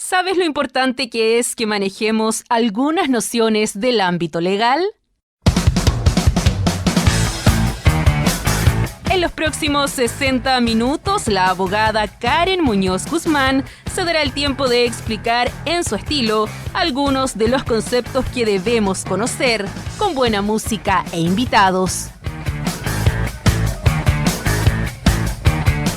¿Sabes lo importante que es que manejemos algunas nociones del ámbito legal? En los próximos 60 minutos, la abogada Karen Muñoz Guzmán se dará el tiempo de explicar en su estilo algunos de los conceptos que debemos conocer, con buena música e invitados.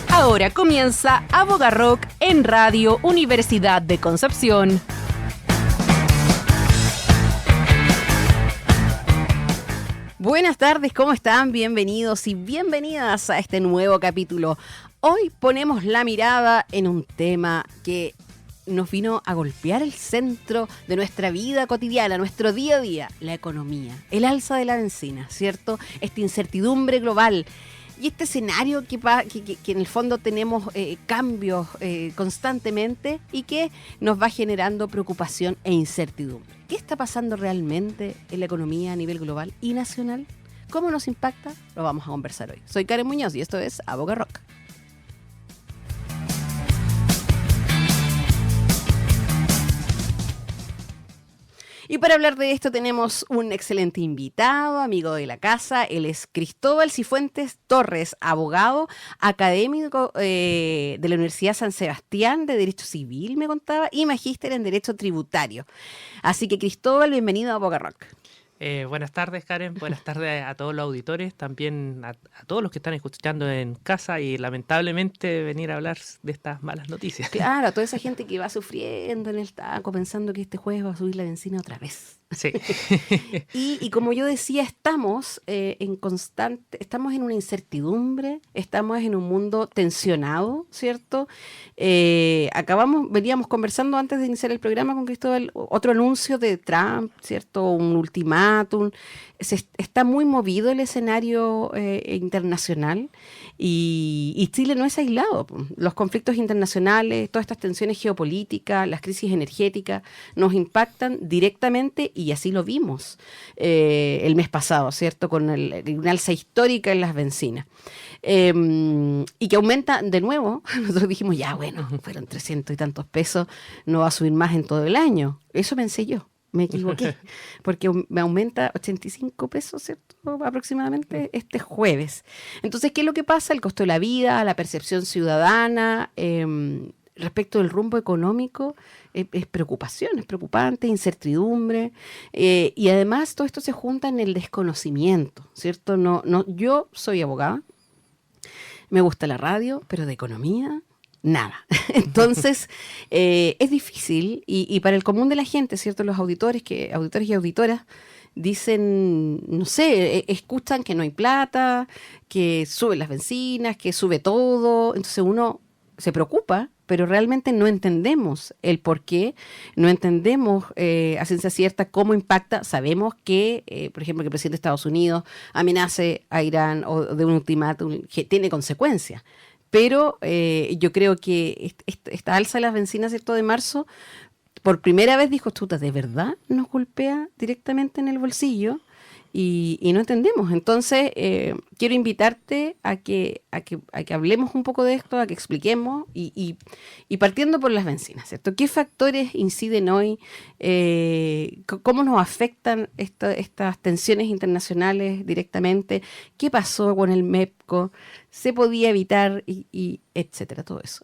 Ahora comienza Abogarrock en Radio Universidad de Concepción. Buenas tardes, ¿cómo están? Bienvenidos y bienvenidas a este nuevo capítulo. Hoy ponemos la mirada en un tema que nos vino a golpear el centro de nuestra vida cotidiana, nuestro día a día, la economía, el alza de la bencina, ¿cierto? Esta incertidumbre global. Y este escenario que en el fondo tenemos cambios constantemente y que nos va generando preocupación e incertidumbre. ¿Qué está pasando realmente en la economía a nivel global y nacional? ¿Cómo nos impacta? Lo vamos a conversar hoy. Soy Karen Muñoz y esto es Abogarrock. Y para hablar de esto tenemos un excelente invitado, amigo de la casa. Él es Cristóbal Cifuentes Torres, abogado académico de la Universidad San Sebastián de Derecho Civil, me contaba, y magíster en Derecho Tributario. Así que Cristóbal, bienvenido a Abogarrock. Buenas tardes, Karen. Buenas tardes a todos los auditores, también a todos los que están escuchando en casa y lamentablemente venir a hablar de estas malas noticias. Claro, a toda esa gente que va sufriendo en el taco pensando que este jueves va a subir la bencina otra vez. Sí. Y como yo decía, estamos en una incertidumbre, estamos en un mundo tensionado, ¿cierto? Veníamos conversando antes de iniciar el programa con Cristóbal, otro anuncio de Trump, ¿cierto? Un ultimátum. Está muy movido el escenario internacional y Chile no es aislado. Los conflictos internacionales, todas estas tensiones geopolíticas, las crisis energéticas nos impactan directamente y así lo vimos el mes pasado, ¿cierto? Con una alza histórica en las bencinas. Y que aumenta de nuevo. Nosotros dijimos, ya bueno, fueron 300 y tantos pesos, no va a subir más en todo el año. Eso pensé yo. Me equivoqué, porque me aumenta 85 pesos, ¿cierto? Aproximadamente este jueves. Entonces, ¿qué es lo que pasa? El costo de la vida, la percepción ciudadana, respecto del rumbo económico, es preocupación, es preocupante, incertidumbre, y además todo esto se junta en el desconocimiento, ¿cierto? Yo soy abogada, me gusta la radio, pero de economía nada. Entonces, es difícil y para el común de la gente, ¿cierto? Los auditores y auditoras dicen, no sé, escuchan que no hay plata, que suben las bencinas, que sube todo. Entonces uno se preocupa, pero realmente no entendemos el por qué, no entendemos a ciencia cierta cómo impacta. Sabemos que, por ejemplo, que el presidente de Estados Unidos amenace a Irán o de un ultimátum que tiene consecuencias. Pero yo creo que esta alza de las bencinas, ¿cierto?, de marzo, por primera vez dijo, chuta, ¿de verdad nos golpea directamente en el bolsillo? Y no entendemos. Entonces, quiero invitarte a que hablemos un poco de esto, a que expliquemos y partiendo por las bencinas, ¿cierto? ¿Qué factores inciden hoy? ¿Cómo nos afectan estas tensiones internacionales directamente? ¿Qué pasó con el MEPCO? ¿Se podía evitar? Y etcétera, todo eso.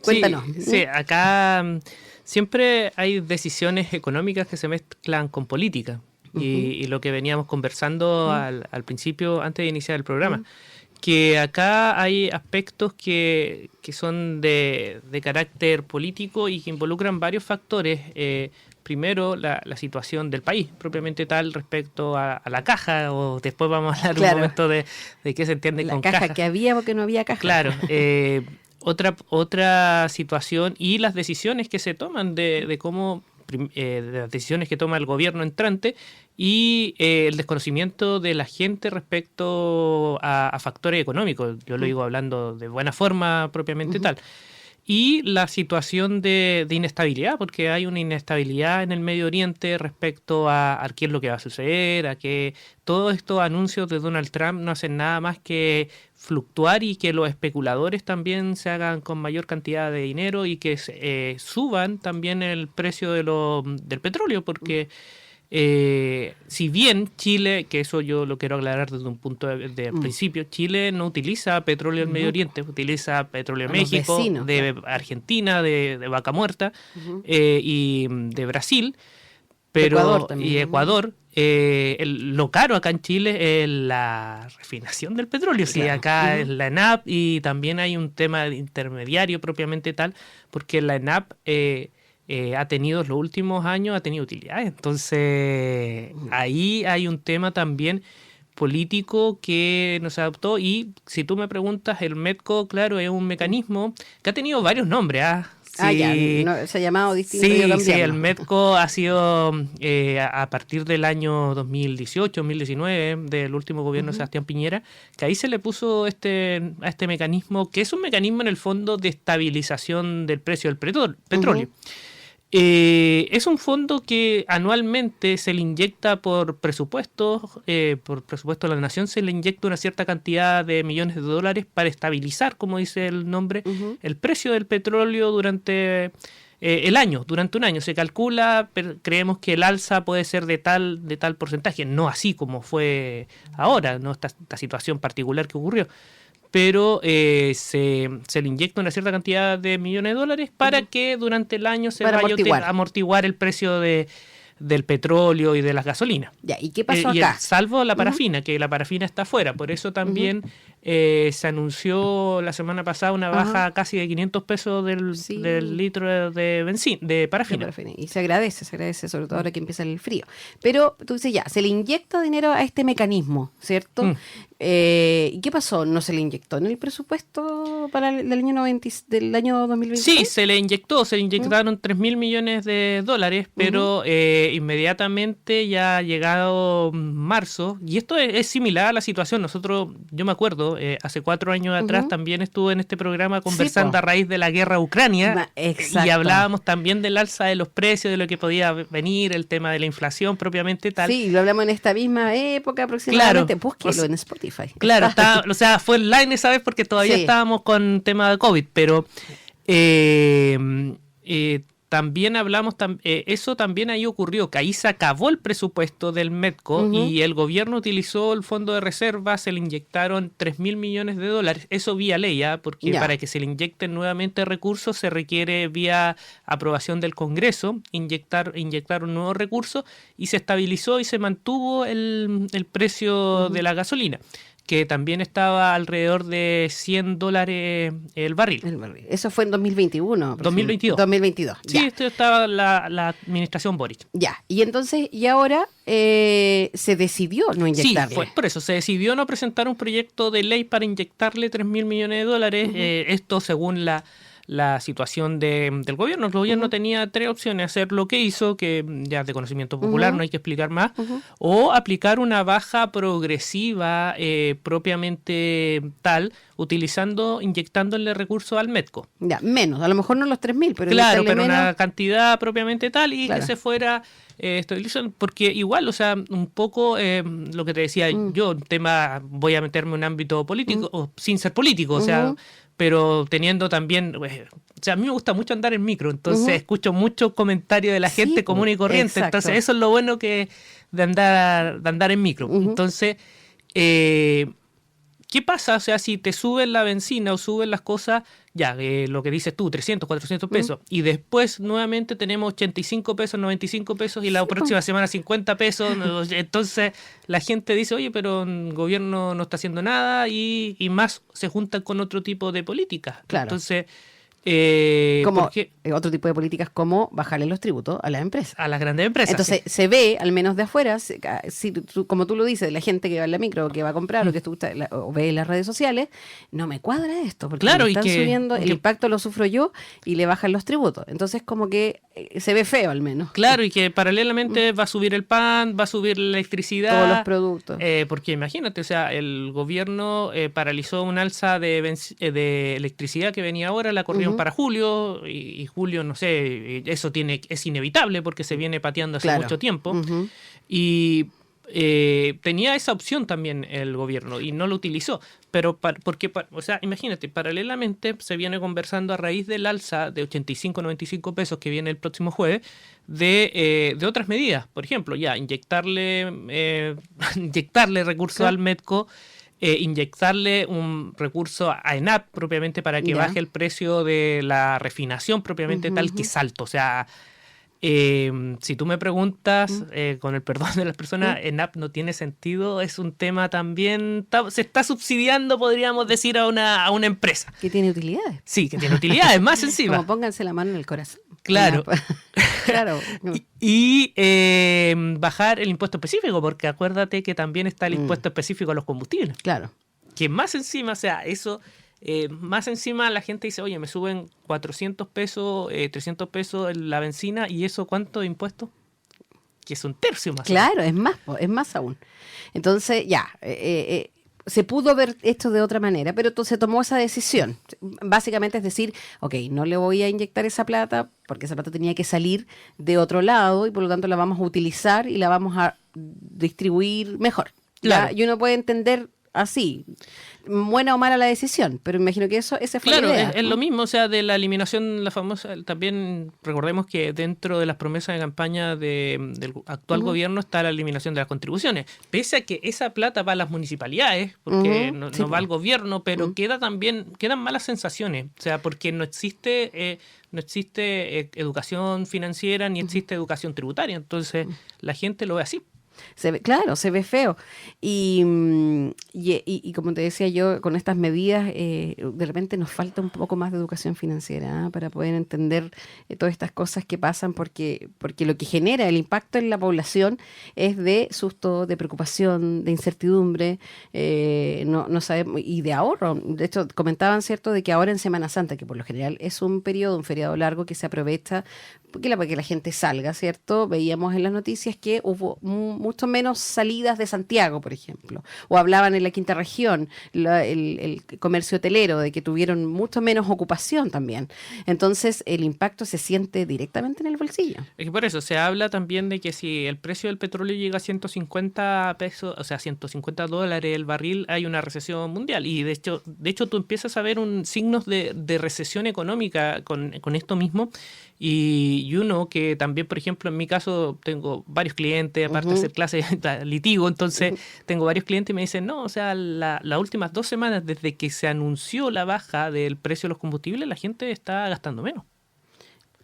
Cuéntanos. Sí, acá siempre hay decisiones económicas que se mezclan con política. Y lo que veníamos conversando al principio, antes de iniciar el programa, que acá hay aspectos que son de carácter político y que involucran varios factores. Primero, la situación del país, propiamente tal, respecto a la caja, o después vamos a hablar un momento de qué se entiende con caja. La caja que había porque no había caja. Claro, otra situación y las decisiones que se toman de cómo... de las decisiones que toma el gobierno entrante y el desconocimiento de la gente respecto a factores económicos. Yo lo digo hablando de buena forma propiamente tal. y la situación de inestabilidad, porque hay una inestabilidad en el Medio Oriente respecto a qué es lo que va a suceder, a que todos estos anuncios de Donald Trump no hacen nada más que fluctuar y que los especuladores también se hagan con mayor cantidad de dinero y que suban también el precio del petróleo, porque si bien Chile, que eso yo lo quiero aclarar desde un punto de principio, Chile no utiliza petróleo del Medio Oriente, utiliza petróleo de México, vecinos, de Argentina, de Vaca Muerta y de Brasil, pero Ecuador también, y Ecuador. Lo caro acá en Chile es la refinación del petróleo, sí, claro. acá es la ENAP y también hay un tema de intermediario propiamente tal, porque la ENAP ha tenido los últimos años, ha tenido utilidades. Entonces, ahí hay un tema también político que nos adoptó y si tú me preguntas, el MEDCO, claro, es un mecanismo que ha tenido varios nombres. Sí, ya, no, se ha llamado distinto. Sí, el MEDCO ha sido a partir del año 2018, 2019, del último gobierno de Sebastián Piñera, que ahí se le puso a este mecanismo, que es un mecanismo en el fondo de estabilización del precio del petróleo. Es un fondo que anualmente se le inyecta por presupuesto de la nación, se le inyecta una cierta cantidad de millones de dólares para estabilizar, como dice el nombre, el precio del petróleo durante durante un año. Se calcula, creemos que el alza puede ser de tal porcentaje, no así como fue ahora, no esta situación particular que ocurrió. Pero se le inyecta una cierta cantidad de millones de dólares para que durante el año se vaya a amortiguar el precio del petróleo y de las gasolinas. Ya, ¿y qué pasó acá? Salvo la parafina, que la parafina está afuera. Por eso también se anunció la semana pasada una baja casi de 500 pesos del litro de parafina. Y se agradece, sobre todo ahora que empieza el frío. Pero tú dices ya, se le inyecta dinero a este mecanismo, ¿cierto? ¿Y qué pasó? ¿No se le inyectó en el presupuesto para del año 2026? Sí, se le inyectaron 3.000 millones de dólares, pero inmediatamente ya ha llegado marzo, y esto es similar a la situación. Yo me acuerdo, hace 4 años atrás también estuve en este programa conversando a raíz de la guerra a Ucrania, y hablábamos también del alza de los precios, de lo que podía venir, el tema de la inflación propiamente tal. Sí, lo hablamos en esta misma época aproximadamente. Búsquelo en Spotify. Claro, fue online esa vez porque todavía estábamos con tema de COVID, pero también hablamos, eso también ahí ocurrió, que ahí se acabó el presupuesto del MEDCO y el gobierno utilizó el fondo de reserva, se le inyectaron 3.000 millones de dólares, eso vía ley, porque para que se le inyecten nuevamente recursos se requiere vía aprobación del Congreso, inyectar un nuevo recurso y se estabilizó y se mantuvo el precio de la gasolina, que también estaba alrededor de $100 el barril. Eso fue en 2021. 2022. Sí, ya. Esto estaba la administración Boric. Ya, y entonces, y ahora se decidió no inyectarle. Sí, por eso, se decidió no presentar un proyecto de ley para inyectarle 3.000 millones de dólares, esto según la situación del gobierno. El gobierno tenía 3 opciones: hacer lo que hizo, que ya es de conocimiento popular, no hay que explicar más, o aplicar una baja progresiva propiamente tal, inyectándole recursos al MEDCO. Ya, menos, a lo mejor no los 3.000, pero claro, pero menos. Una cantidad propiamente tal y que se fuera estabilizando, porque igual, o sea, un poco lo que te decía yo, un tema, voy a meterme en un ámbito político, o sin ser político, o sea, pero teniendo también, o sea, a mí me gusta mucho andar en micro, entonces escucho muchos comentarios de la gente común y corriente, entonces eso es lo bueno de andar en micro. Entonces, ¿qué pasa? O sea, si te suben la benzina o suben las cosas, ya, lo que dices tú, 300, 400 pesos, y después nuevamente tenemos 85 pesos, 95 pesos, y la próxima semana 50 pesos, entonces la gente dice, oye, pero el gobierno no está haciendo nada, y más se juntan con otro tipo de políticas. Claro. Entonces, otro tipo de políticas como bajarle los tributos a las empresas. A las grandes empresas. Entonces se ve, al menos de afuera, como tú lo dices, la gente que va en la micro, que va a comprar o que o ve en las redes sociales, no me cuadra esto, porque claro, me están subiendo, el impacto lo sufro yo y le bajan los tributos. Entonces como que se ve feo al menos. Claro, y que paralelamente va a subir el pan, va a subir la electricidad. Todos los productos. Porque imagínate, o sea, el gobierno paralizó un alza de electricidad que venía ahora, la corrieron para julio, y julio, no sé, eso es inevitable porque se viene pateando hace mucho tiempo. Y tenía esa opción también el gobierno y no lo utilizó. Pero o sea, imagínate, paralelamente se viene conversando a raíz del alza de 85, 95 pesos que viene el próximo jueves de otras medidas. Por ejemplo, ya inyectarle recursos al Medco, inyectarle un recurso a ENAP propiamente para que baje el precio de la refinación propiamente tal que es alto. O sea, si tú me preguntas, con el perdón de las personas, ENAP no tiene sentido, es un tema también, se está subsidiando, podríamos decir, a una empresa. Que tiene utilidades. Sí, que tiene utilidades, más encima. Como pónganse la mano en el corazón. Claro. Claro. Y bajar el impuesto específico, porque acuérdate que también está el impuesto específico a los combustibles. Claro. Que más encima, o sea, eso... más encima la gente dice, oye, me suben 400 pesos, 300 pesos la benzina, ¿y eso cuánto de impuesto? Que es un tercio más. Claro, es más aún. Entonces, ya, se pudo ver esto de otra manera, pero entonces tomó esa decisión. Básicamente es decir, ok, no le voy a inyectar esa plata, porque esa plata tenía que salir de otro lado y por lo tanto la vamos a utilizar y la vamos a distribuir mejor. Claro. Y uno puede entender así, buena o mala la decisión, pero imagino que esa fue la idea. Es lo mismo, o sea, de la eliminación, la famosa, también recordemos que dentro de las promesas de campaña del actual gobierno está la eliminación de las contribuciones, pese a que esa plata va a las municipalidades, porque no va al gobierno, pero quedan malas sensaciones, o sea, porque no existe educación financiera ni existe educación tributaria, entonces la gente lo ve así. Claro, se ve feo. Y como te decía yo, con estas medidas, de repente nos falta un poco más de educación financiera, para poder entender todas estas cosas que pasan, porque lo que genera el impacto en la población es de susto, de preocupación, de incertidumbre, no sabemos, y de ahorro. De hecho, comentaban, ¿cierto?, de que ahora en Semana Santa, que por lo general es un feriado largo que se aprovecha para que la gente salga, ¿cierto? Veíamos en las noticias que hubo mucho menos salidas de Santiago, por ejemplo, o hablaban en la quinta región, el comercio hotelero, de que tuvieron mucho menos ocupación también. Entonces, el impacto se siente directamente en el bolsillo. Es que por eso se habla también de que si el precio del petróleo llega a 150 pesos, o sea, $150 el barril, hay una recesión mundial. Y de hecho tú empiezas a ver signos de recesión económica con esto mismo. Y uno que también, por ejemplo, en mi caso tengo varios clientes, aparte de hacer clases, litigo, entonces tengo varios clientes y me dicen, no, o sea, las últimas 2 semanas desde que se anunció la baja del precio de los combustibles, la gente está gastando menos.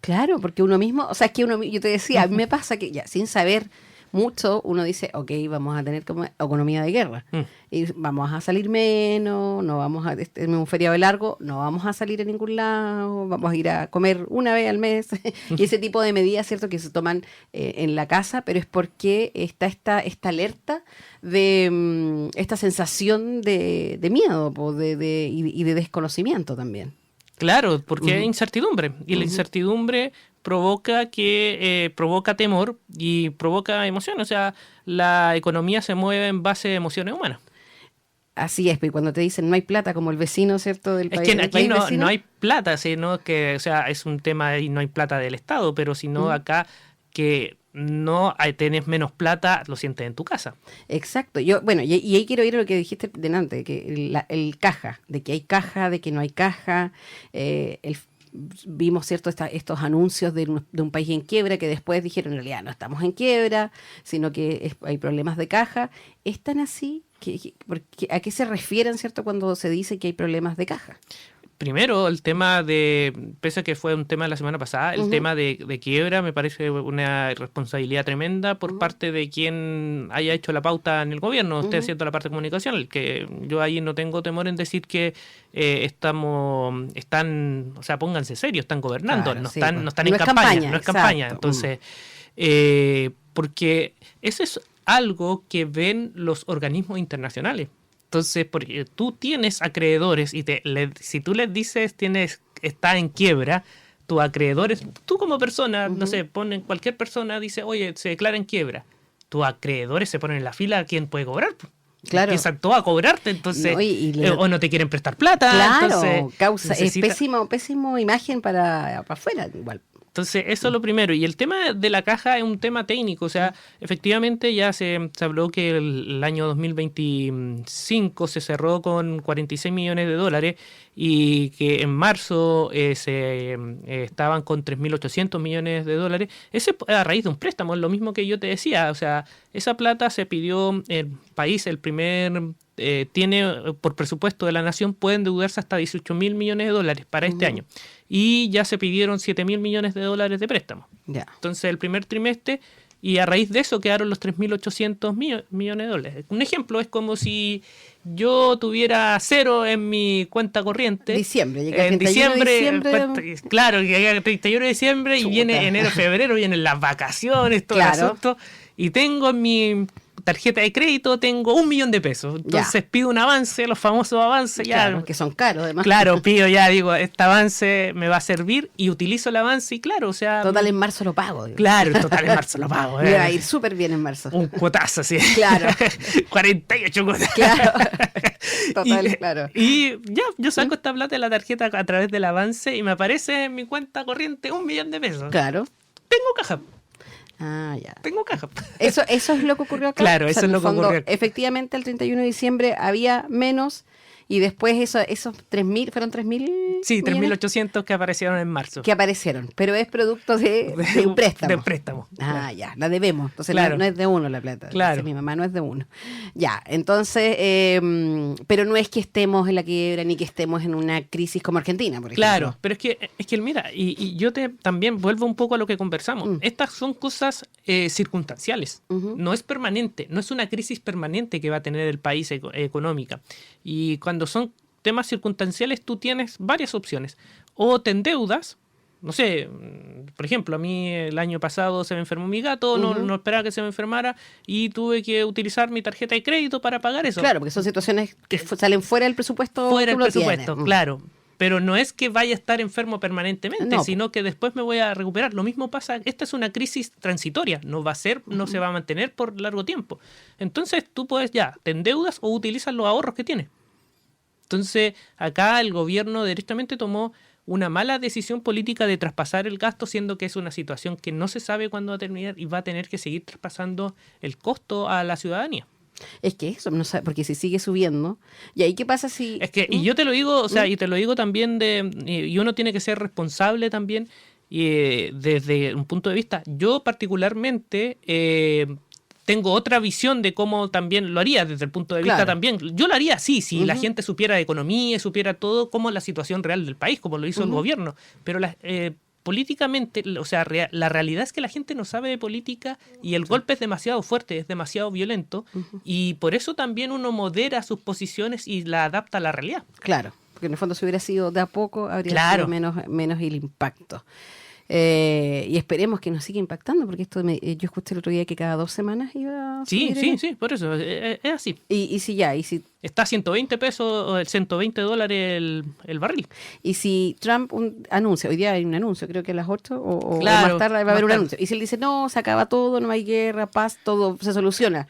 Claro, porque uno mismo, o sea, es que yo te decía, a mí me pasa que ya sin saber mucho, uno dice, ok, vamos a tener como economía de guerra, y vamos a salir menos, no vamos a, en un feriado largo, no vamos a salir a ningún lado, vamos a ir a comer una vez al mes, y ese tipo de medidas, ¿cierto?, que se toman en la casa, pero es porque está esta alerta de esta sensación de miedo y de desconocimiento también. Claro, porque hay incertidumbre, y la incertidumbre provoca temor y provoca emoción. O sea, la economía se mueve en base a emociones humanas. Así es, pero cuando te dicen no hay plata como el vecino, ¿cierto?, del país. Es que aquí no hay plata, sino que, o sea, es un tema y no hay plata del Estado, pero sino acá que no tenés menos plata, lo sientes en tu casa. Exacto. Y ahí quiero ir a lo que dijiste delante, que el caja, de que hay caja, de que no hay caja, vimos, ¿cierto?, estos anuncios de un país en quiebra que después dijeron, en realidad no estamos en quiebra, sino que hay problemas de caja. ¿Es tan así? ¿A qué se refieren, ¿cierto?, cuando se dice que hay problemas de caja? Primero, el tema pese a que fue un tema de la semana pasada, el tema de quiebra me parece una responsabilidad tremenda por parte de quien haya hecho la pauta en el gobierno, usted haciendo la parte de comunicación, el que yo ahí no tengo temor en decir que están, o sea, pónganse serios, están gobernando, claro, no sí, están en campaña, no es campaña. Entonces, porque eso es algo que ven los organismos internacionales. Entonces, porque tú tienes acreedores y si tú les dices está en quiebra, tus acreedores, tú como persona, no sé, ponen cualquier persona, dice, oye, se declara en quiebra. Tus acreedores se ponen en la fila a quién puede cobrar. Claro. Empiezan todos a cobrarte, entonces, No, o no te quieren prestar plata. Claro, entonces es pésimo imagen para afuera, igual. Entonces, eso es lo primero. Y el tema de la caja es un tema técnico. O sea, efectivamente ya se habló que el año 2025 se cerró con 46 millones de dólares y que en marzo estaban con 3.800 millones de dólares. Ese a raíz de un préstamo, es lo mismo que yo te decía. O sea, esa plata se pidió el país, el primer... tiene por presupuesto de la nación, puede endeudarse hasta 18.000 millones de dólares para este año. Y ya se pidieron 7.000 millones de dólares de préstamo. Entonces, el primer trimestre, y a raíz de eso quedaron los 3.800 millones de dólares. Un ejemplo es como si yo tuviera cero en mi cuenta corriente. En diciembre. Claro, llega el 31 de diciembre. Chuta. Y viene enero, febrero, vienen las vacaciones, todo el asunto. Y tengo en mi tarjeta de crédito, tengo 1 millón de pesos. Entonces pido un avance, los famosos avances. Claro, que son caros además. Claro, pido digo, este avance me va a servir y utilizo el avance y claro, o sea... Total en marzo lo pago. Digo. Claro, total en marzo lo pago. Me va a ir súper bien en marzo. Un cuotazo, sí. Claro. 48 cuotas. Claro. Total, claro. Y ya, yo saco esta plata de la tarjeta a través del avance y me aparece en mi cuenta corriente 1 millón de pesos. Claro. Tengo caja. Ya. Tengo caja. Eso es lo que ocurrió acá. Claro, eso es lo que ocurrió acá. Efectivamente, el 31 de diciembre había menos y después esos 3.000, ¿fueron 3.000? Sí, 3.800 que aparecieron en marzo. Que aparecieron, pero es producto de un préstamo. De un préstamo. Ya, la debemos. Entonces claro. No es de uno la plata. Claro. Mi mamá no es de uno. Ya, entonces, pero no es que estemos en la quiebra ni que estemos en una crisis como Argentina, por ejemplo. Claro, pero es que mira, y yo también vuelvo un poco a lo que conversamos. Estas son cosas circunstanciales. No es permanente, no es una crisis permanente que va a tener el país económica. Y cuando son temas circunstanciales, tú tienes varias opciones. O te endeudas, no sé, por ejemplo, a mí el año pasado se me enfermó mi gato, no esperaba que se me enfermara y tuve que utilizar mi tarjeta de crédito para pagar eso. Claro, porque son situaciones que salen fuera del presupuesto. Fuera del presupuesto, claro. Pero no es que vaya a estar enfermo permanentemente, sino que después me voy a recuperar. Lo mismo pasa, esta es una crisis transitoria, no se va a mantener por largo tiempo. Entonces tú puedes te endeudas o utilizas los ahorros que tienes. Entonces, acá el gobierno directamente tomó una mala decisión política de traspasar el gasto, siendo que es una situación que no se sabe cuándo va a terminar y va a tener que seguir traspasando el costo a la ciudadanía. Es que eso no sabe, porque si sigue subiendo, ¿y ahí qué pasa si...? Es que, y yo te lo digo, o sea, y te lo digo también y uno tiene que ser responsable también desde un punto de vista. Yo particularmente... tengo otra visión de cómo también lo haría desde el punto de vista también. Yo lo haría así, si la gente supiera de economía, supiera todo, como la situación real del país, como lo hizo el gobierno. Pero políticamente, o sea, la realidad es que la gente no sabe de política y el golpe es demasiado fuerte, es demasiado violento y por eso también uno modera sus posiciones y la adapta a la realidad. Claro, porque en el fondo si hubiera sido de a poco habría sido menos el impacto. Y esperemos que nos siga impactando, porque esto yo escuché el otro día que cada 2 semanas iba a subir. Sí, por eso, es así. Y si está a 120 pesos, 120 dólares el barril. Y si Trump anuncia, hoy día hay un anuncio, creo que a las 8 o claro, más tarde va a haber un anuncio. Y si él dice, no, se acaba todo, no hay guerra, paz, todo se soluciona,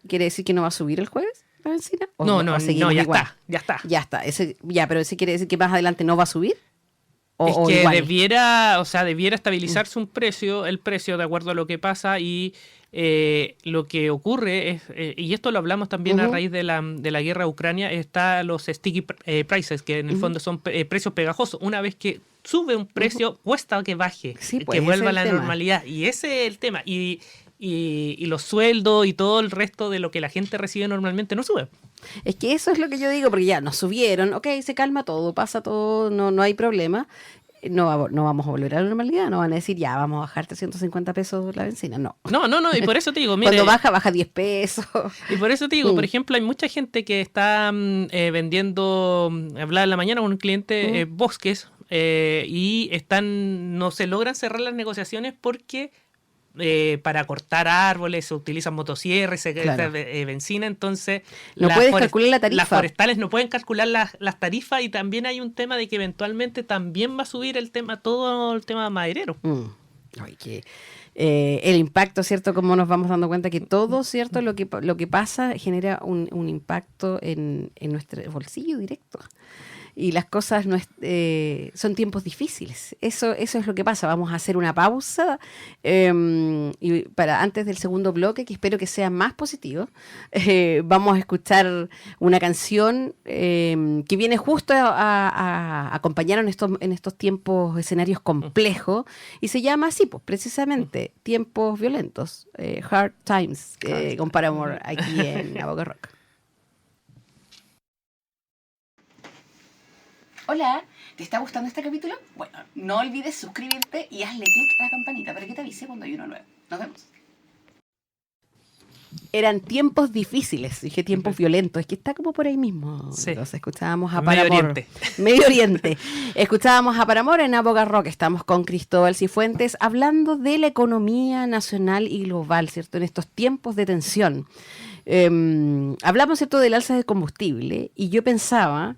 ¿quiere decir que no va a subir el jueves la benzina? No, ya está. Pero ese quiere decir que más adelante no va a subir. Es que debiera estabilizarse el precio de acuerdo a lo que pasa y lo que ocurre es, y esto lo hablamos también a raíz de la guerra de Ucrania, está los sticky prices, que en el fondo son precios pegajosos. Una vez que sube un precio, cuesta que baje, que vuelva a la normalidad. Y ese es el tema. Y los sueldos y todo el resto de lo que la gente recibe normalmente no sube. Es que eso es lo que yo digo, porque ya nos subieron, se calma todo, pasa todo, no hay problema. No vamos a volver a la normalidad, no van a decir, ya, vamos a bajar 350 pesos la benzina, no. No, y por eso te digo, mire, cuando baja 10 pesos. Y por eso te digo, por ejemplo, hay mucha gente que está vendiendo, hablaba en la mañana con un cliente, bosques, y no se logran cerrar las negociaciones porque para cortar árboles, se utilizan motosierras, Claro. benzina, entonces No puedes calcular la tarifa. las forestales no pueden calcular las tarifas, y también hay un tema de que eventualmente también va a subir todo el tema maderero. Ay, el impacto, ¿cierto? Como nos vamos dando cuenta que todo, ¿cierto? Lo que pasa genera un impacto en nuestro bolsillo directo. Y las cosas son tiempos difíciles. Eso es lo que pasa. Vamos a hacer una pausa y para antes del segundo bloque, que espero que sea más positivo, vamos a escuchar una canción que viene justo a acompañar en estos tiempos, escenarios complejos, y se llama así, pues, precisamente, Tiempos Violentos, Hard Times, con Paramore, aquí en Aboga Rock. Hola, ¿te está gustando este capítulo? Bueno, no olvides suscribirte y hazle clic a la campanita para que te avise cuando hay uno nuevo. Nos vemos. Eran tiempos difíciles, dije tiempos violentos, es que está como por ahí mismo. Sí. Entonces escuchábamos a Medio Paramore. Oriente. Medio Oriente. Escuchábamos a Paramore en Aboga Rock. Estamos con Cristóbal Cifuentes hablando de la economía nacional y global, ¿cierto? En estos tiempos de tensión. Hablamos, ¿cierto?, del alza de combustible, y yo pensaba,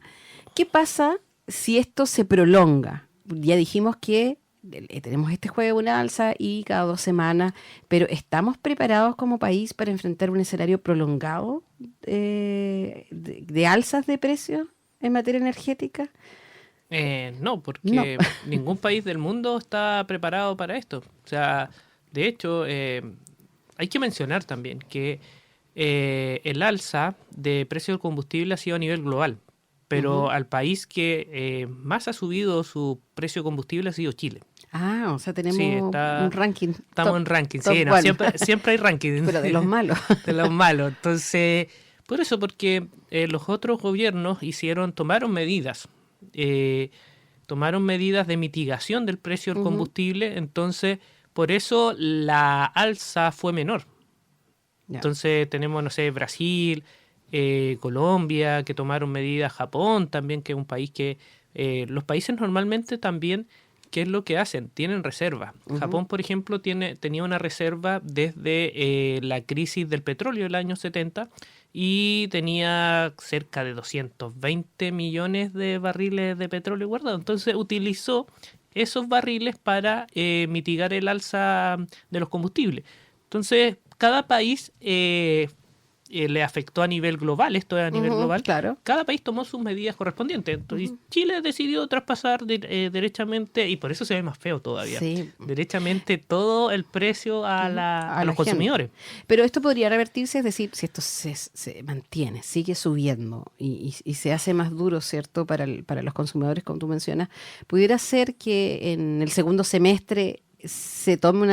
¿qué pasa si esto se prolonga? Ya dijimos que tenemos este juego, una alza y cada 2 semanas, pero ¿estamos preparados como país para enfrentar un escenario prolongado de alzas de precios en materia energética? No, porque ningún país del mundo está preparado para esto. O sea, de hecho, hay que mencionar también que el alza de precio del combustible ha sido a nivel global, pero al país que más ha subido su precio de combustible ha sido Chile. Ah, o sea, tenemos Sí, un ranking. Estamos en ranking, top sí, no, one. siempre hay ranking. Pero de los malos. De los malos. Entonces, por eso, porque los otros gobiernos tomaron medidas de mitigación del precio del combustible, entonces, por eso la alza fue menor. Ya. Entonces, tenemos, no sé, Brasil, Colombia, que tomaron medidas, Japón también, que es un país que los países normalmente también, ¿qué es lo que hacen? Tienen reserva. Japón, por ejemplo, tenía una reserva desde la crisis del petróleo del año 70 y tenía cerca de 220 millones de barriles de petróleo guardados. Entonces utilizó esos barriles para mitigar el alza de los combustibles. Entonces, cada país le afectó a nivel global, esto es a nivel global, claro. cada país tomó sus medidas correspondientes. Entonces, Chile decidió traspasar derechamente, y por eso se ve más feo todavía, Sí. derechamente todo el precio a los consumidores. Pero esto podría revertirse, es decir, si esto se mantiene, sigue subiendo y se hace más duro, ¿cierto?, para los consumidores, como tú mencionas, pudiera ser que en el segundo semestre se tome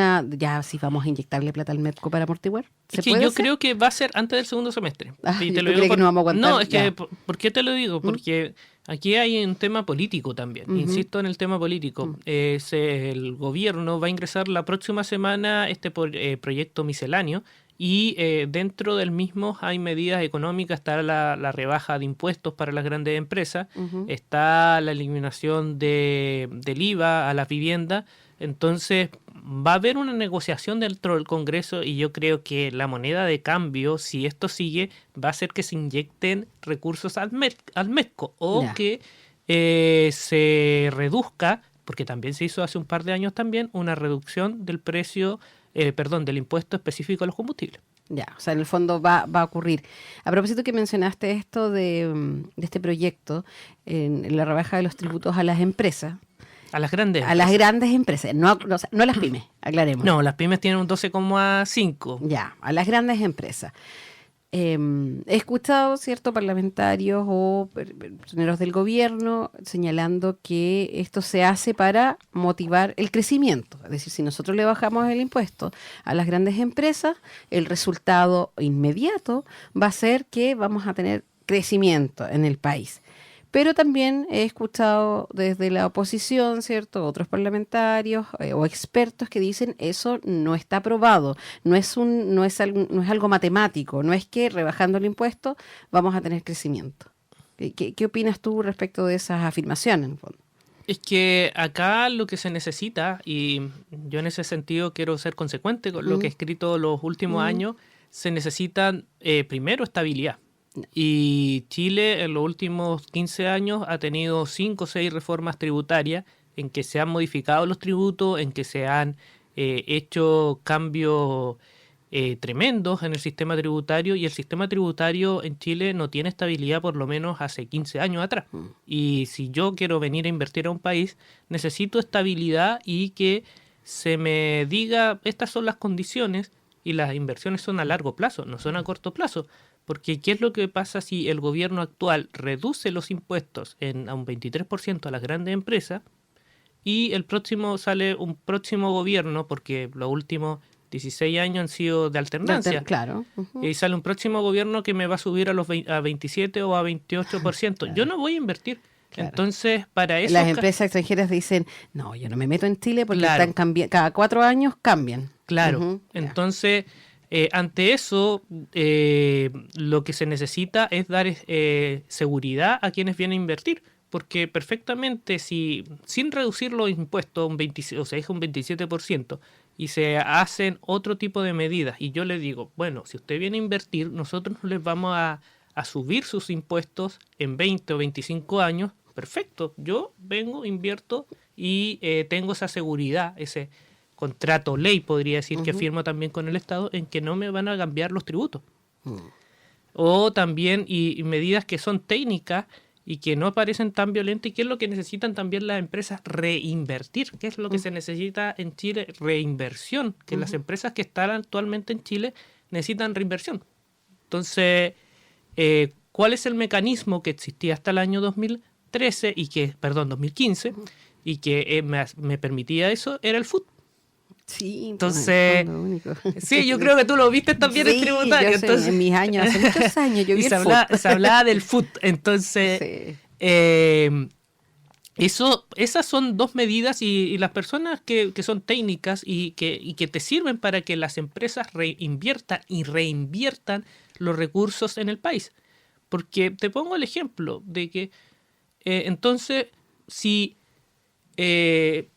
si vamos a inyectarle plata al MEPCO para amortiguar. Es que yo creo que va a ser antes del segundo semestre. ¿Y te tú lo digo crees que no vamos a aguantar? No, es que, Ya. ¿por qué te lo digo? Porque aquí hay un tema político también. Insisto en el tema político. El gobierno va a ingresar la próxima semana este proyecto misceláneo, y dentro del mismo hay medidas económicas. Está la rebaja de impuestos para las grandes empresas, está la eliminación del IVA a las viviendas. Entonces va a haber una negociación dentro del Congreso, y yo creo que la moneda de cambio, si esto sigue, va a hacer que se inyecten recursos al MEPCO, o que se reduzca, porque también se hizo hace un par de años también una reducción del precio, del impuesto específico a los combustibles. Ya, o sea, en el fondo va a ocurrir. A propósito que mencionaste esto de este proyecto, en la rebaja de los tributos a las empresas. A las grandes empresas. A las grandes empresas, no a las pymes, aclaremos. No, las pymes tienen un 12,5. Ya, a las grandes empresas. He escuchado ciertos parlamentarios o personeros del gobierno señalando que esto se hace para motivar el crecimiento. Es decir, si nosotros le bajamos el impuesto a las grandes empresas, el resultado inmediato va a ser que vamos a tener crecimiento en el país. Pero también he escuchado desde la oposición, ¿cierto?, otros parlamentarios o expertos que dicen eso no está aprobado, no es algo matemático, no es que rebajando el impuesto vamos a tener crecimiento. ¿Qué opinas tú respecto de esas afirmaciones, en el fondo? Es que acá lo que se necesita, y yo en ese sentido quiero ser consecuente con lo que he escrito los últimos años, se necesita primero estabilidad. Y Chile en los últimos 15 años ha tenido 5 o 6 reformas tributarias en que se han modificado los tributos, en que se han hecho cambios tremendos en el sistema tributario, y el sistema tributario en Chile no tiene estabilidad por lo menos hace 15 años atrás. Y si yo quiero venir a invertir a un país, necesito estabilidad y que se me diga estas son las condiciones, y las inversiones son a largo plazo, no son a corto plazo. Porque ¿qué es lo que pasa si el gobierno actual reduce los impuestos a un 23% a las grandes empresas y el próximo sale un próximo gobierno, porque los últimos 16 años han sido de alternancia, Claro. y sale un próximo gobierno que me va a subir a 27 o a 28%? Claro. Yo no voy a invertir. Claro. Entonces, para eso... Las empresas extranjeras dicen, no, yo no me meto en Chile porque Claro. están cada 4 años cambian. Claro. Entonces, ante eso, lo que se necesita es dar seguridad a quienes vienen a invertir. Porque perfectamente, si sin reducir los impuestos un 27%, y se hacen otro tipo de medidas, y yo le digo, bueno, si usted viene a invertir, nosotros no les vamos a subir sus impuestos en 20 o 25 años, perfecto, yo vengo, invierto y tengo esa seguridad, ese contrato ley, podría decir, que firmo también con el Estado, en que no me van a cambiar los tributos. O también y medidas que son técnicas y que no parecen tan violentas, y que es lo que necesitan también las empresas, reinvertir. ¿Qué es lo que se necesita en Chile? Reinversión. Que las empresas que están actualmente en Chile necesitan reinversión. Entonces, ¿cuál es el mecanismo que existía hasta el año 2015 y que me permitía eso? Era el FUT. Sí, entonces, sí, yo creo que tú lo viste también en tributario. Yo sé, entonces, en mis años, hace muchos años, yo vi se hablaba del FUT. Entonces, esas son dos medidas, y las personas que son técnicas y que te sirven para que las empresas reinviertan los recursos en el país. Porque te pongo el ejemplo de que entonces, si...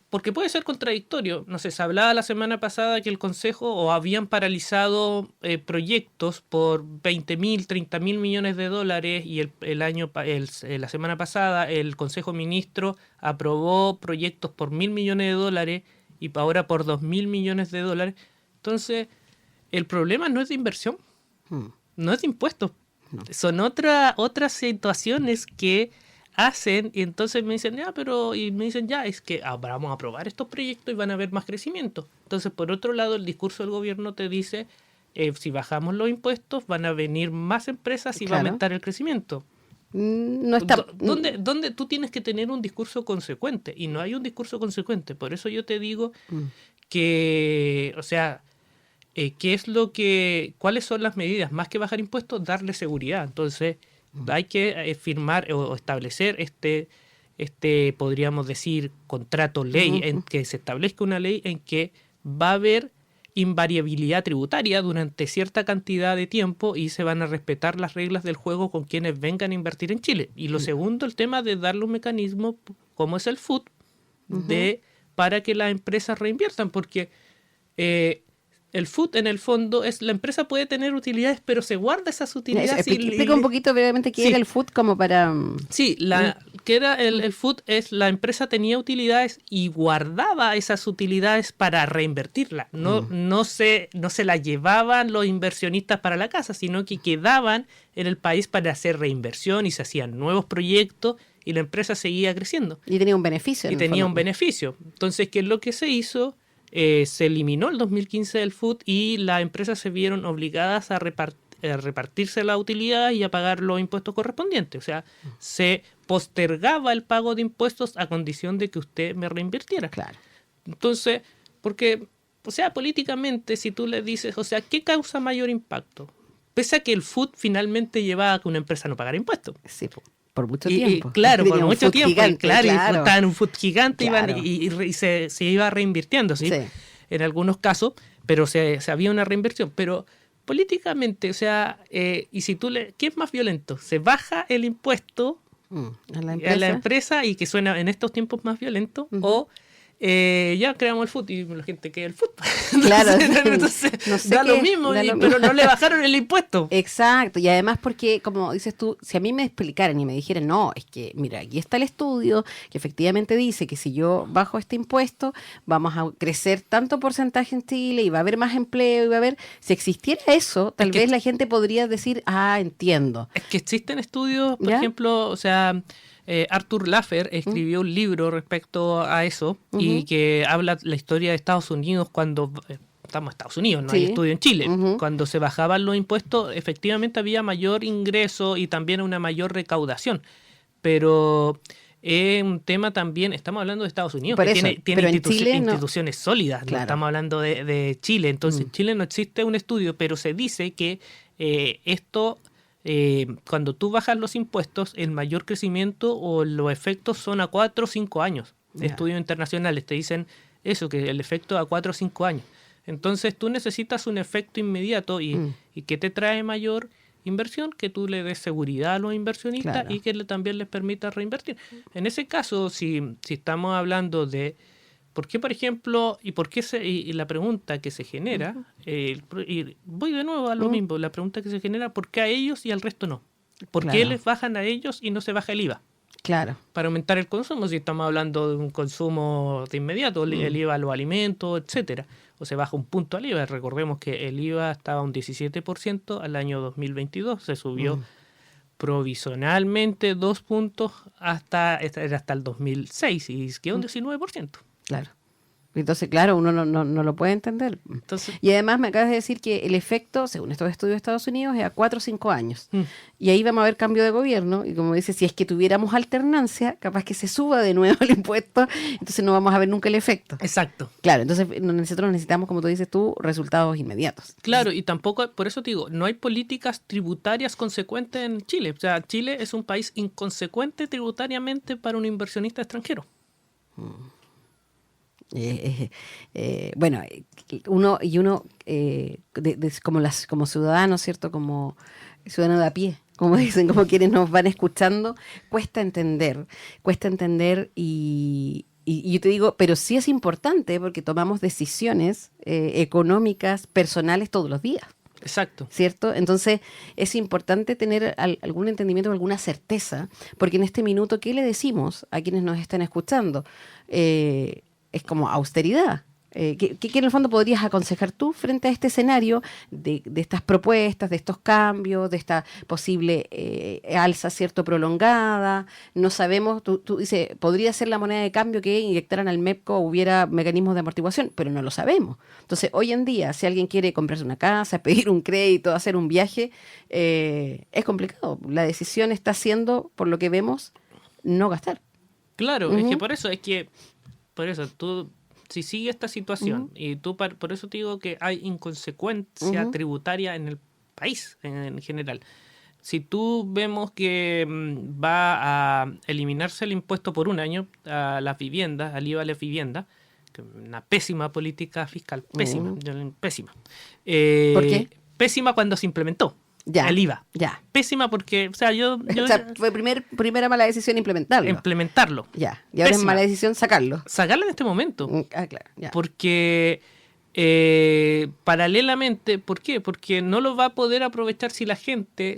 porque puede ser contradictorio. No sé, se hablaba la semana pasada que el Consejo o habían paralizado proyectos por 20.000, 30.000 millones de dólares, y la semana pasada el Consejo Ministro aprobó proyectos por 1.000 millones de dólares y ahora por 2.000 millones de dólares. Entonces, el problema no es de inversión, no es de impuestos. No. Son otras situaciones que hacen, y entonces me dicen, es que vamos a aprobar estos proyectos y van a haber más crecimiento. Entonces, por otro lado, el discurso del gobierno te dice, si bajamos los impuestos, van a venir más empresas y va a aumentar el crecimiento. No está... ¿Dónde tú tienes que tener un discurso consecuente? Y no hay un discurso consecuente. Por eso yo te digo que, o sea, ¿cuáles son las medidas? Más que bajar impuestos, darle seguridad. Entonces, hay que firmar o establecer podríamos decir, contrato ley, en que se establezca una ley en que va a haber invariabilidad tributaria durante cierta cantidad de tiempo y se van a respetar las reglas del juego con quienes vengan a invertir en Chile. Y lo segundo, el tema de darle un mecanismo como es el FUT para que las empresas reinviertan, porque el FUT en el fondo es, la empresa puede tener utilidades, pero se guarda esas utilidades. Explica un poquito brevemente qué era el FUT como para... Sí, que era el FUT es la empresa tenía utilidades y guardaba esas utilidades para reinvertirlas. No se las llevaban los inversionistas para la casa, sino que quedaban en el país para hacer reinversión y se hacían nuevos proyectos y la empresa seguía creciendo. Y tenía un beneficio. Entonces, ¿qué es lo que se hizo? Se eliminó el 2015 del FUT y las empresas se vieron obligadas a repartirse la utilidad y a pagar los impuestos correspondientes. O sea, se postergaba el pago de impuestos a condición de que usted me reinvirtiera. Claro. Entonces, porque, o sea, políticamente, si tú le dices, o sea, ¿qué causa mayor impacto? Pese a que el FUT finalmente llevaba a que una empresa no pagara impuestos. Sí, por mucho tiempo. Claro, por mucho tiempo. Gigante, claro. Y estaban en un FUT gigante y se iba reinvirtiendo, ¿sí? En algunos casos, pero se había una reinversión. Pero políticamente, o sea, y si ¿qué es más violento? ¿Se baja el impuesto A la a la empresa y que suena en estos tiempos más violentos, o ya creamos el fútbol y la gente queda el fútbol. Claro, entonces no sé da lo qué, mismo, da lo pero mismo. no le bajaron el impuesto. Exacto, y además porque, como dices tú, si a mí me explicaran y me dijeran, no, es que, mira, aquí está el estudio que efectivamente dice que si yo bajo este impuesto, vamos a crecer tanto porcentaje en Chile y va a haber más empleo y va a haber, si existiera eso, tal vez la gente podría decir, entiendo. Es que existen estudios, por ¿Ya? ejemplo, o sea, Arthur Laffer escribió un libro respecto a eso y que habla la historia de Estados Unidos cuando estamos en Estados Unidos, no hay Sí. estudio en Chile. Cuando se bajaban los impuestos, efectivamente había mayor ingreso y también una mayor recaudación. Pero es un tema también, estamos hablando de Estados Unidos, Por que eso, tiene pero en Chile no. instituciones sólidas, no Claro. estamos hablando de Chile. Entonces, en Chile no existe un estudio, pero se dice que esto, cuando tú bajas los impuestos, el mayor crecimiento o los efectos son a 4 o 5 años. Ya. Estudios internacionales te dicen eso, que el efecto a 4 o 5 años. Entonces tú necesitas un efecto inmediato y que te trae mayor inversión, que tú le des seguridad a los inversionistas Claro. y que también les permita reinvertir. En ese caso, si estamos hablando de por qué, por ejemplo, y por qué y la pregunta que se genera, y voy de nuevo a lo mismo, la pregunta que se genera, ¿por qué a ellos y al resto no? ¿Por qué Claro. les bajan a ellos y no se baja el IVA? Claro. Para aumentar el consumo, si estamos hablando de un consumo de inmediato, el IVA a los alimentos, etcétera, o se baja un punto al IVA. Recordemos que el IVA estaba a un 17% al año 2022, se subió provisionalmente 2 puntos hasta el 2006 y quedó un 19%. Claro. Entonces, claro, uno no lo puede entender. Entonces, Y además me acabas de decir que el efecto, según estos estudios de Estados Unidos, es a 4 o 5 años. Y ahí vamos a ver cambio de gobierno. Y como dice, si es que tuviéramos alternancia, capaz que se suba de nuevo el impuesto, entonces no vamos a ver nunca el efecto. exacto. Claro, entonces nosotros necesitamos, como tú dices tú, resultados inmediatos. Claro, y tampoco, por eso te digo, no hay políticas tributarias consecuentes en Chile. O sea, Chile es un país inconsecuente tributariamente para un inversionista extranjero. Bueno, como ciudadano, ¿cierto? Como ciudadano de a pie, como dicen, como quienes nos van escuchando, cuesta entender y yo te digo, pero sí es importante porque tomamos decisiones económicas, personales todos los días. Exacto. ¿Cierto? Entonces es importante tener algún entendimiento, alguna certeza, porque en este minuto, ¿qué le decimos a quienes nos están escuchando? Es como austeridad. ¿Qué en el fondo podrías aconsejar tú frente a este escenario de estas propuestas, de estos cambios, de esta posible alza, ¿cierto?, prolongada? No sabemos, tú dices, podría ser la moneda de cambio que inyectaran al MEPCO, hubiera mecanismos de amortiguación, pero no lo sabemos. Entonces, hoy en día, si alguien quiere comprarse una casa, pedir un crédito, hacer un viaje, es complicado. La decisión está siendo, por lo que vemos, no gastar. Claro, es que por eso tú, si sigue esta situación y tú, por eso te digo que hay inconsecuencia tributaria en el país en general. Si tú vemos que va a eliminarse el impuesto por un año a las viviendas, al IVA a las viviendas, que es una pésima política fiscal, pésima. ¿Por qué? Pésima cuando se implementó. Ya, el IVA. Ya. Pésima porque, o sea, O sea, fue primera mala decisión implementarlo. Ya. Y ahora Pésima. es mala decisión sacarlo. Sacarlo en este momento. Claro. Ya. Porque paralelamente, ¿por qué? Porque no lo va a poder aprovechar si la gente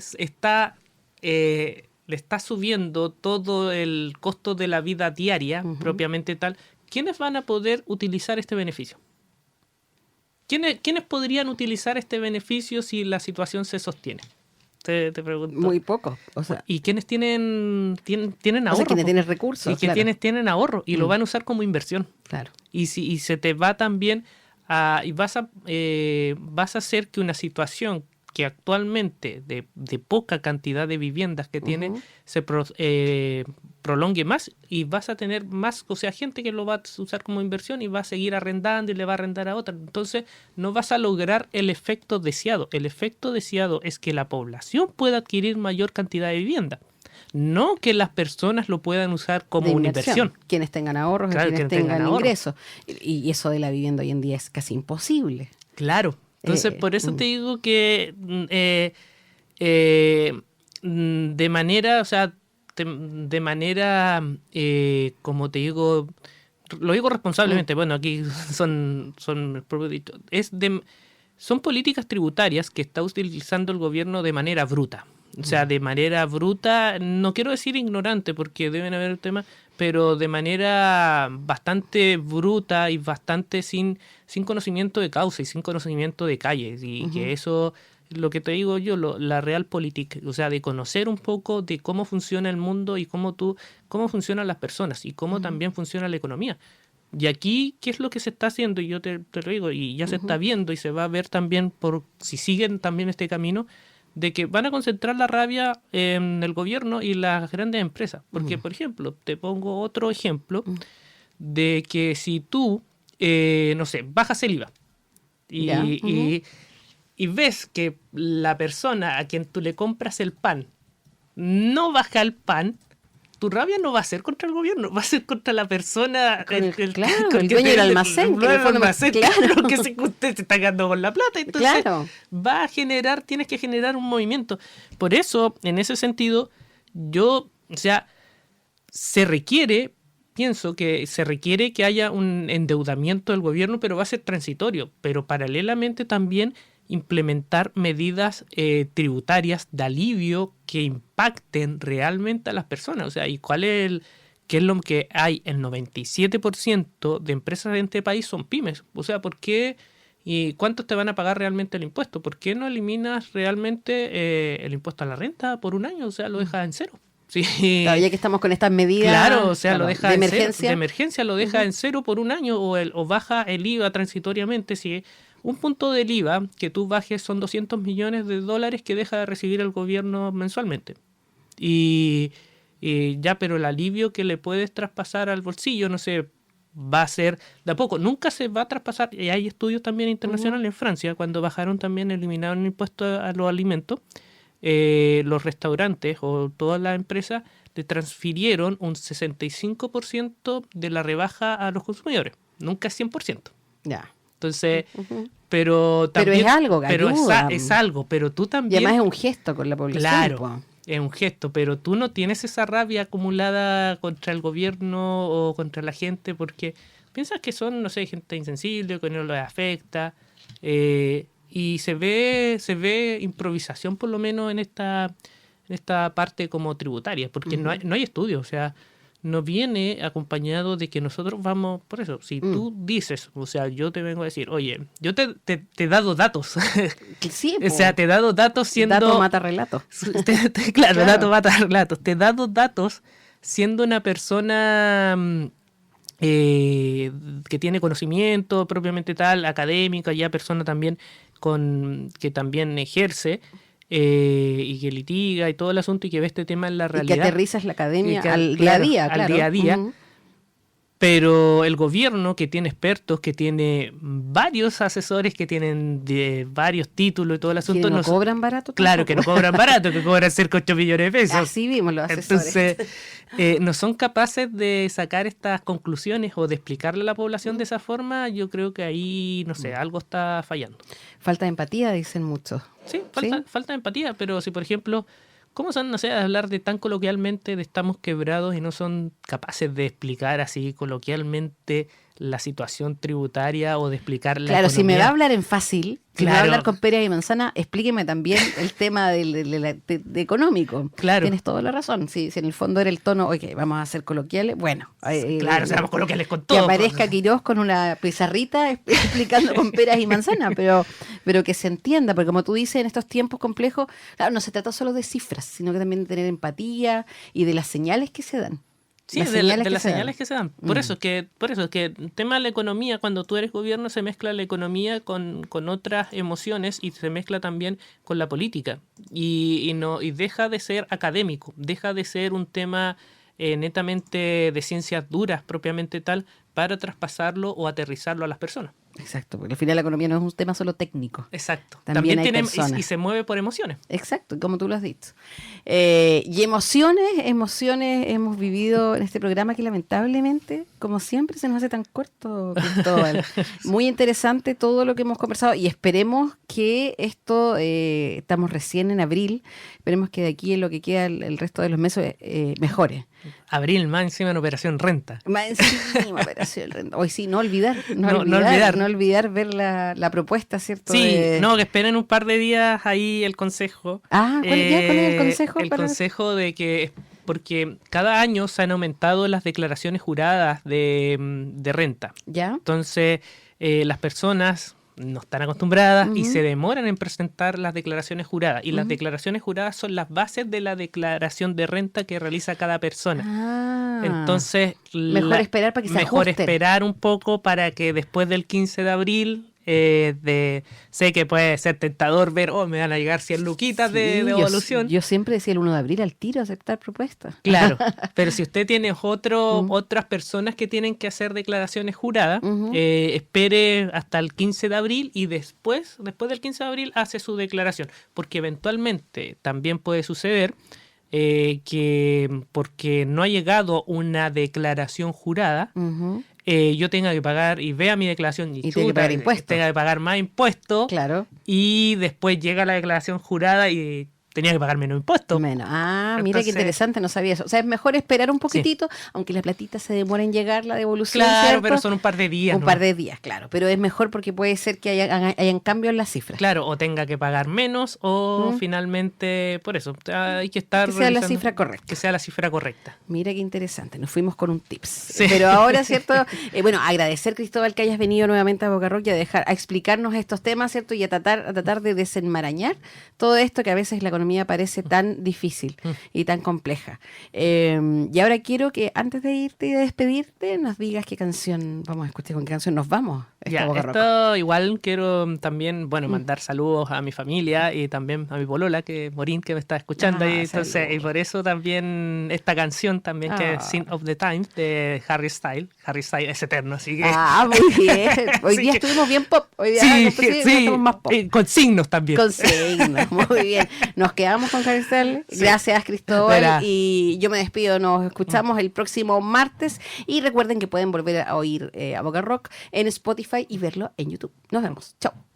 le está subiendo todo el costo de la vida diaria, propiamente tal. ¿Quiénes van a poder utilizar este beneficio? ¿Quiénes podrían utilizar este beneficio si la situación se sostiene? Te pregunto. Muy poco. O sea, ¿Y quiénes tienen ahorro? O sea, quienes tienen recursos. Y que tienen ahorro y lo van a usar como inversión. Claro. Y se te va también y vas a hacer que una situación que actualmente de poca cantidad de viviendas que tiene se prolongue más y vas a tener más, o sea, gente que lo va a usar como inversión y va a seguir arrendando y le va a arrendar a otra. Entonces no vas a lograr el efecto deseado. El efecto deseado es que la población pueda adquirir mayor cantidad de vivienda. No que las personas lo puedan usar como una inversión. Quienes tengan ahorros, claro, quienes tengan ingresos. Y eso de la vivienda hoy en día es casi imposible. Claro. Entonces, por eso te digo que de manera, o sea, de manera, como te digo, lo digo responsablemente, bueno, aquí son son políticas tributarias que está utilizando el gobierno de manera bruta. O sea, de manera bruta, no quiero decir ignorante, porque deben haber temas, pero de manera bastante bruta y bastante sin conocimiento de causa y sin conocimiento de calles. Y que eso, lo que te digo yo, la realpolitik, o sea, de conocer un poco de cómo funciona el mundo y cómo funcionan las personas y cómo también funciona la economía. Y aquí, ¿qué es lo que se está haciendo? Y yo te lo digo, y ya se está viendo y se va a ver también, si siguen también este camino, de que van a concentrar la rabia en el gobierno y las grandes empresas. Porque, por ejemplo, te pongo otro ejemplo de que si tú, no sé, bajas el IVA y ves que la persona a quien tú le compras el pan no baja el pan, tu rabia no va a ser contra el gobierno, va a ser contra la persona, el dueño del almacén, que en el fondo claro, que usted se está quedando con la plata. Entonces tienes que generar un movimiento. Por eso, en ese sentido, pienso que se requiere que haya un endeudamiento del gobierno, pero va a ser transitorio. Pero paralelamente también implementar medidas tributarias de alivio que impacten realmente a las personas. O sea, ¿y qué es lo que hay? El 97% de empresas en este país son pymes. O sea, ¿por qué? ¿Y cuántos te van a pagar realmente el impuesto? ¿Por qué no eliminas realmente el impuesto a la renta por un año? O sea, lo dejas en cero. Sí. Claro, ya que estamos con estas medidas, claro, o sea, lo deja de en emergencia. Cero, de emergencia lo deja en cero por un año o baja el IVA transitoriamente. Si un punto del IVA que tú bajes son $200 millones que deja de recibir el gobierno mensualmente. Y pero el alivio que le puedes traspasar al bolsillo, no sé, va a ser de a poco. Nunca se va a traspasar, y hay estudios también internacionales en Francia, cuando bajaron también, eliminaron el impuesto a los alimentos, los restaurantes o todas las empresas le transfirieron un 65% de la rebaja a los consumidores. Nunca es 100%. Ya. Entonces, pero también... Pero es algo, pero ayuda. es algo, pero tú también... Y además es un gesto con la población. Claro, es un gesto, pero tú no tienes esa rabia acumulada contra el gobierno o contra la gente porque piensas que son, no sé, gente insensible, que no les afecta, y se ve improvisación por lo menos en esta parte como tributaria, porque no hay estudios, o sea, no viene acompañado de que nosotros vamos, por eso, si tú dices, o sea, yo te vengo a decir, oye, yo te he dado datos, sí, o sea, te he dado datos siendo... Dato mata relatos. Claro, dato mata relatos, te he dado datos siendo una persona que tiene conocimiento propiamente tal, académica, ya persona también que también ejerce, y que litiga y todo el asunto y que ve este tema en la realidad. Y que aterrizas la academia al día a día, claro. Al día a día. Pero el gobierno, que tiene expertos, que tiene varios asesores, que tienen varios títulos y todo el asunto... Que no cobran barato. Claro, que no cobran barato, que cobran cerca de 8 millones de pesos. Así vimos los asesores. Entonces, no son capaces de sacar estas conclusiones o de explicarle a la población de esa forma. Yo creo que ahí, no sé, algo está fallando. Falta de empatía, dicen muchos. Sí, falta de empatía, pero si, por ejemplo... ¿Cómo son, no sé, hablar de tan coloquialmente de estamos quebrados y no son capaces de explicar así coloquialmente la situación tributaria o de explicar la Claro, economía? Si me va a hablar en fácil, si me va a Claro. hablar con peras y manzana, explíqueme también el tema de económico. Claro. Tienes toda la razón. Si en el fondo era el tono, ok, vamos a hacer coloquiales, bueno. Claro, seamos coloquiales con Que todo. aparezca Quirós con una pizarrita explicando con peras y manzanas, pero que se entienda, porque como tú dices, en estos tiempos complejos, claro, no se trata solo de cifras, sino que también de tener empatía y de las señales que se dan. Sí, de las señales que se dan. Por eso es que el tema de la economía, cuando tú eres gobierno, se mezcla la economía con otras emociones y se mezcla también con la política. Y deja de ser académico, deja de ser un tema netamente de ciencias duras, propiamente tal, para traspasarlo o aterrizarlo a las personas. Exacto, porque al final la economía no es un tema solo técnico. Exacto. También hay tiene personas. y se mueve por emociones. Exacto, como tú lo has dicho. Y emociones hemos vivido en este programa que lamentablemente, como siempre, se nos hace tan corto, Cristóbal. Muy interesante todo lo que hemos conversado y esperemos que esto, estamos recién en abril, esperemos que de aquí en lo que queda el resto de los meses mejore. Abril, más encima en Operación Renta. Más encima, Operación Renta. Hoy sí, no olvidar ver la propuesta, ¿cierto? Sí, que esperen un par de días ahí el consejo. ¿Cuál es el consejo? El consejo de que, porque cada año se han aumentado las declaraciones juradas de renta. ¿Ya? Entonces, las personas no están acostumbradas y Ujú. se demoran en presentar las declaraciones juradas. Y las Ujú. declaraciones juradas son las bases de la declaración de renta que realiza cada persona. Entonces, mejor esperar para que se ajusten. esperar un poco para que después del 15 de abril, sé que puede ser tentador ver, me van a llegar 100 luquitas de devolución. Yo siempre decía el 1 de abril al tiro aceptar propuestas. Claro, pero si usted tiene otras personas que tienen que hacer declaraciones juradas, espere hasta el 15 de abril y después del 15 de abril hace su declaración, porque eventualmente también puede suceder que porque no ha llegado una declaración jurada, yo tenga que pagar y vea mi declaración y tenga que pagar impuestos. Tenga que pagar más impuestos. Claro. Y después llega la declaración jurada y tenía que pagar menos impuestos. Mira Entonces, qué interesante, no sabía eso. O sea, es mejor esperar un poquitito, aunque la platita se demora en llegar, la devolución. Claro, ¿cierto? pero son un par de días. Un par de días, claro. Pero es mejor porque puede ser que hayan cambios en las cifras. Claro, o tenga que pagar menos o finalmente, por eso, hay que estar... Que sea la cifra correcta. Que sea la cifra correcta. Mira qué interesante, nos fuimos con un tips. Sí. Pero ahora, ¿cierto? Agradecer, Cristóbal, que hayas venido nuevamente a Boca Rock y a explicarnos estos temas, ¿cierto? Y a tratar de desenmarañar todo esto que a veces la economía parece tan difícil y tan compleja. Y ahora quiero que antes de irte y de despedirte nos digas qué canción vamos a escuchar, con qué canción nos vamos. Esto igual quiero también, mandar saludos a mi familia y también a mi polola, que Morín, que me está escuchando. Y por eso también esta canción también, que es Sign of the Times, de Harry Styles. Harry Styles es eterno, así que... muy bien. Hoy día estuvimos bien pop. Hoy día estamos más pop. Con signos también. Con signos, muy bien. Nos quedamos con Harry Styles. Gracias, Cristóbal. Y yo me despido. Nos escuchamos el próximo martes. Y recuerden que pueden volver a oír a Boca Rock en Spotify y verlo en YouTube. Nos vemos. Chao.